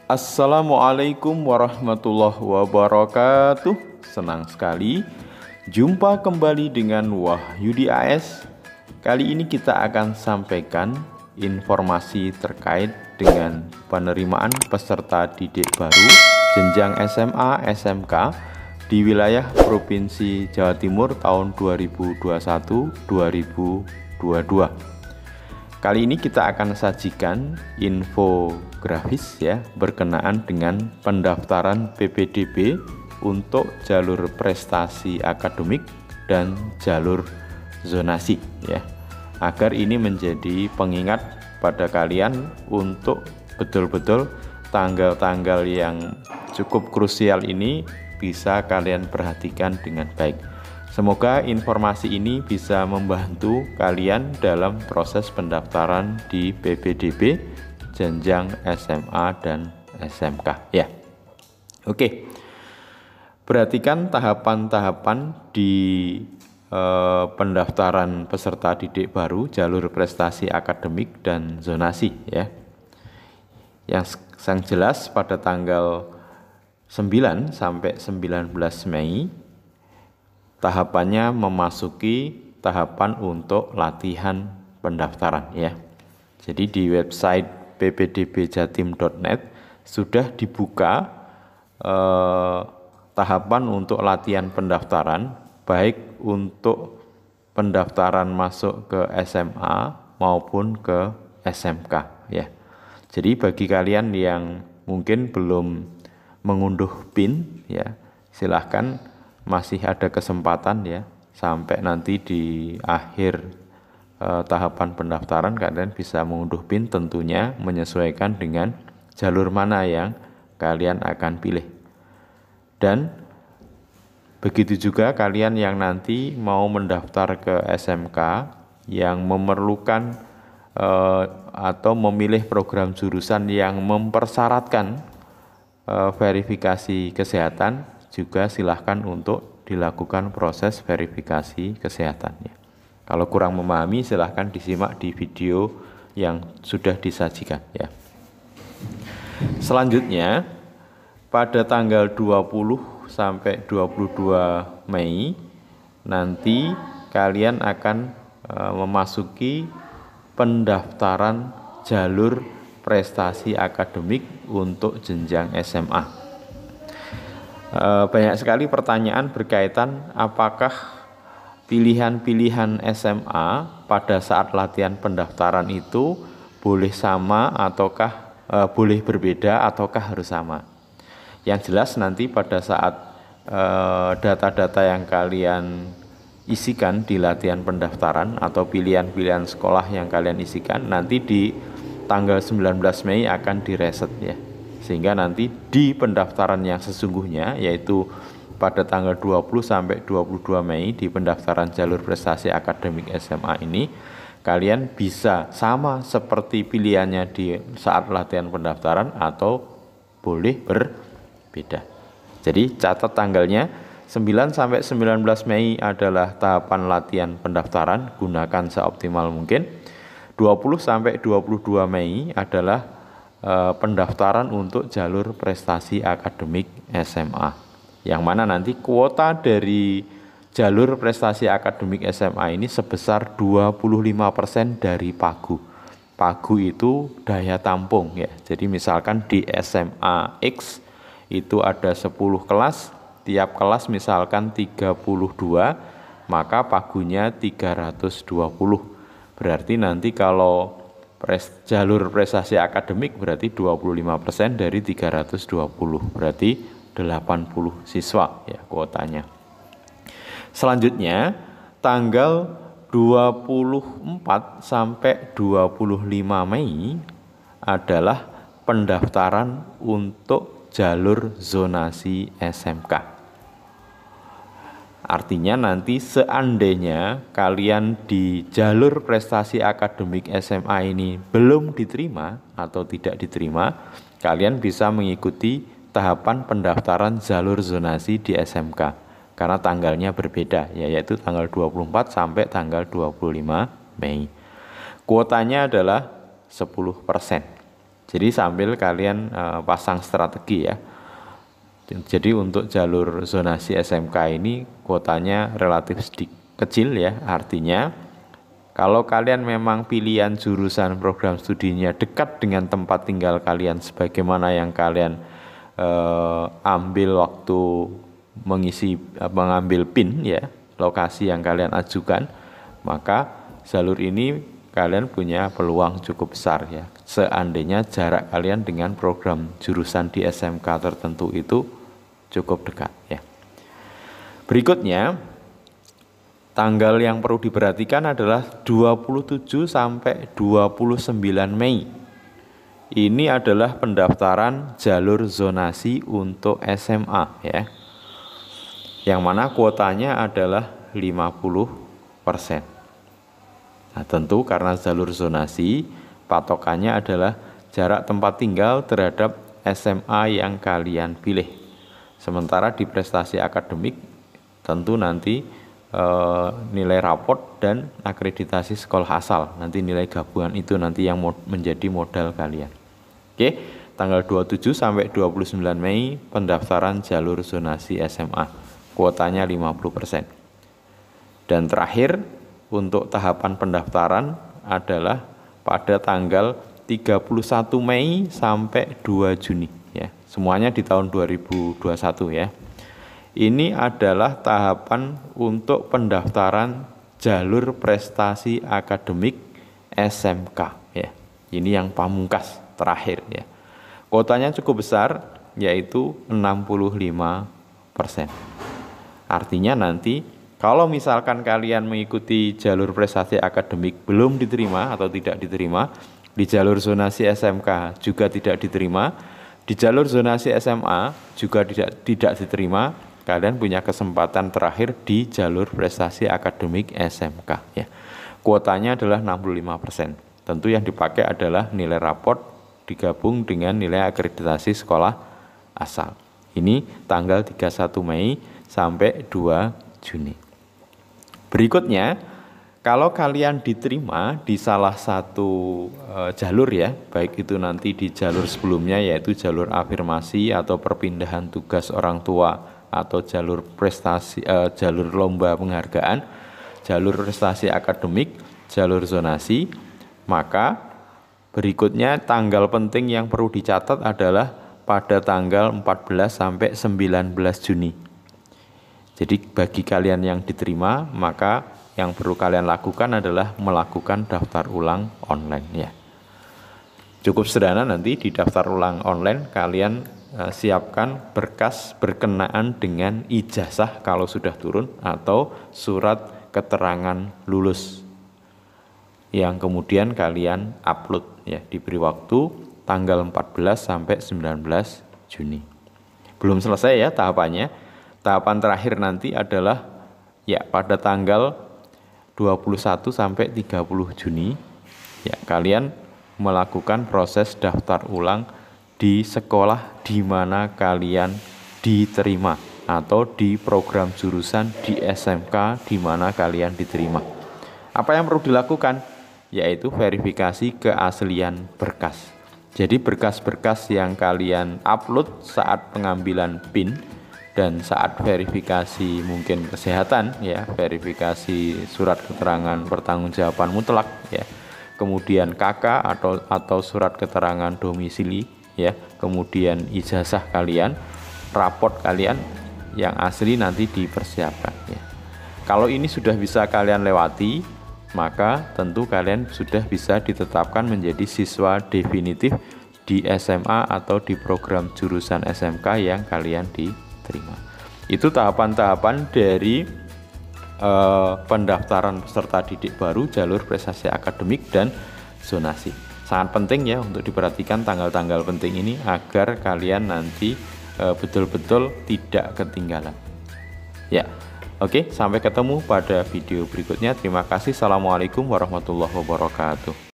Assalamualaikum warahmatullahi wabarakatuh. Senang sekali jumpa kembali dengan Wahyudi AS. Kali ini kita akan sampaikan informasi terkait dengan penerimaan peserta didik baru jenjang SMA SMK di wilayah Provinsi Jawa Timur tahun 2021-2022. Kali ini kita akan sajikan infografis ya berkenaan dengan pendaftaran PPDB untuk jalur prestasi akademik dan jalur zonasi ya. Agar ini menjadi pengingat pada kalian untuk betul-betul tanggal-tanggal yang cukup krusial ini bisa kalian perhatikan dengan baik. Semoga informasi ini bisa membantu kalian dalam proses pendaftaran di PPDB jenjang SMA dan SMK ya. Oke. Perhatikan tahapan-tahapan di pendaftaran peserta didik baru jalur prestasi akademik dan zonasi ya. Yang jelas pada tanggal 9 sampai 19 Mei tahapannya memasuki tahapan untuk latihan pendaftaran ya. Jadi di website ppdbjatim.net sudah dibuka tahapan untuk latihan pendaftaran baik untuk pendaftaran masuk ke SMA maupun ke SMK ya. Jadi bagi kalian yang mungkin belum mengunduh PIN ya, silahkan masih ada kesempatan ya, sampai nanti di akhir tahapan pendaftaran kalian bisa mengunduh PIN, tentunya menyesuaikan dengan jalur mana yang kalian akan pilih. Dan begitu juga kalian yang nanti mau mendaftar ke SMK yang memerlukan atau memilih program jurusan yang mempersyaratkan verifikasi kesehatan, juga silahkan untuk dilakukan proses verifikasi kesehatannya. Kalau kurang memahami silahkan disimak di video yang sudah disajikan ya. Selanjutnya pada tanggal 20 sampai 22 Mei nanti kalian akan memasuki pendaftaran jalur prestasi akademik untuk jenjang SMA. Banyak sekali pertanyaan berkaitan apakah pilihan-pilihan SMA pada saat latihan pendaftaran itu boleh sama ataukah boleh berbeda ataukah harus sama. Yang jelas nanti pada saat data-data yang kalian isikan di latihan pendaftaran atau pilihan-pilihan sekolah yang kalian isikan nanti di tanggal 19 Mei akan direset ya. Sehingga nanti di pendaftaran yang sesungguhnya yaitu pada tanggal 20 sampai 22 Mei di pendaftaran jalur prestasi akademik SMA ini kalian bisa sama seperti pilihannya di saat latihan pendaftaran atau boleh berbeda. Jadi catat tanggalnya 9 sampai 19 Mei adalah tahapan latihan pendaftaran, gunakan seoptimal mungkin. 20 sampai 22 Mei adalah pendaftaran untuk jalur prestasi akademik SMA, yang mana nanti kuota dari jalur prestasi akademik SMA ini sebesar 25% dari pagu. Pagu itu daya tampung ya. Jadi misalkan di SMA X itu ada 10 kelas, tiap kelas misalkan 32, maka pagunya 320. Berarti nanti kalau jalur prestasi akademik berarti 25% dari 320, berarti 80 siswa ya kuotanya. Selanjutnya tanggal 24 sampai 25 Mei adalah pendaftaran untuk jalur zonasi SMK. Artinya nanti seandainya kalian di jalur prestasi akademik SMA ini belum diterima atau tidak diterima, kalian bisa mengikuti tahapan pendaftaran jalur zonasi di SMK karena tanggalnya berbeda ya, yaitu tanggal 24 sampai tanggal 25 Mei. Kuotanya adalah 10%. Jadi sambil kalian pasang strategi ya. Jadi untuk jalur zonasi SMK ini kuotanya relatif kecil ya. Artinya kalau kalian memang pilihan jurusan program studinya dekat dengan tempat tinggal kalian sebagaimana yang kalian ambil waktu mengambil PIN ya, lokasi yang kalian ajukan, maka jalur ini kalian punya peluang cukup besar ya. Seandainya jarak kalian dengan program jurusan di SMK tertentu itu cukup dekat ya. Berikutnya, tanggal yang perlu diperhatikan adalah 27 sampai 29 Mei. Ini adalah pendaftaran jalur zonasi untuk SMA ya. Yang mana kuotanya adalah 50%. Nah, tentu karena jalur zonasi, patokannya adalah jarak tempat tinggal terhadap SMA yang kalian pilih. Sementara di prestasi akademik, tentu nanti nilai raport dan akreditasi sekolah asal. Nanti nilai gabungan itu nanti yang menjadi modal kalian. Oke, tanggal 27 sampai 29 Mei pendaftaran jalur zonasi SMA. Kuotanya 50%. Dan terakhir untuk tahapan pendaftaran adalah pada tanggal 31 Mei sampai 2 Juni ya. Semuanya di tahun 2021 ya. Ini adalah tahapan untuk pendaftaran jalur prestasi akademik SMK ya. Ini yang pamungkas terakhir ya. Kuotanya cukup besar yaitu 65%. Artinya nanti kalau misalkan kalian mengikuti jalur prestasi akademik belum diterima atau tidak diterima, di jalur zonasi SMK juga tidak diterima, di jalur zonasi SMA juga tidak diterima, kalian punya kesempatan terakhir di jalur prestasi akademik SMK ya. Kuotanya adalah 65%. Tentu yang dipakai adalah nilai raport digabung dengan nilai akreditasi sekolah asal. Ini tanggal 31 Mei sampai 2 Juni. Berikutnya, kalau kalian diterima di salah satu jalur ya, baik itu nanti di jalur sebelumnya yaitu jalur afirmasi atau perpindahan tugas orang tua atau jalur prestasi jalur lomba penghargaan, jalur prestasi akademik, jalur zonasi, maka berikutnya tanggal penting yang perlu dicatat adalah pada tanggal 14 sampai 19 Juni. Jadi bagi kalian yang diterima, maka yang perlu kalian lakukan adalah melakukan daftar ulang online ya. Cukup sederhana, nanti di daftar ulang online kalian siapkan berkas berkenaan dengan ijazah kalau sudah turun atau surat keterangan lulus yang kemudian kalian upload ya, diberi waktu tanggal 14 sampai 19 Juni. Belum selesai ya tahapannya. Tahapan terakhir nanti adalah ya pada tanggal 21 sampai 30 Juni ya, kalian melakukan proses daftar ulang di sekolah di mana kalian diterima atau di program jurusan di SMK di mana kalian diterima. Apa yang perlu dilakukan? Yaitu verifikasi keaslian berkas. Jadi berkas-berkas yang kalian upload saat pengambilan PIN dan saat verifikasi mungkin kesehatan ya, verifikasi surat keterangan pertanggungjawaban mutlak ya, kemudian KK atau surat keterangan domisili ya, kemudian ijazah kalian, raport kalian yang asli nanti dipersiapkan ya. Kalau ini sudah bisa kalian lewati, maka tentu kalian sudah bisa ditetapkan menjadi siswa definitif di SMA atau di program jurusan SMK yang kalian diterima. Itu tahapan-tahapan dari pendaftaran peserta didik baru jalur prestasi akademik dan zonasi. Sangat penting ya untuk diperhatikan tanggal-tanggal penting ini agar kalian nanti betul-betul tidak ketinggalan. Ya, oke, sampai ketemu pada video berikutnya. Terima kasih. Assalamualaikum warahmatullahi wabarakatuh.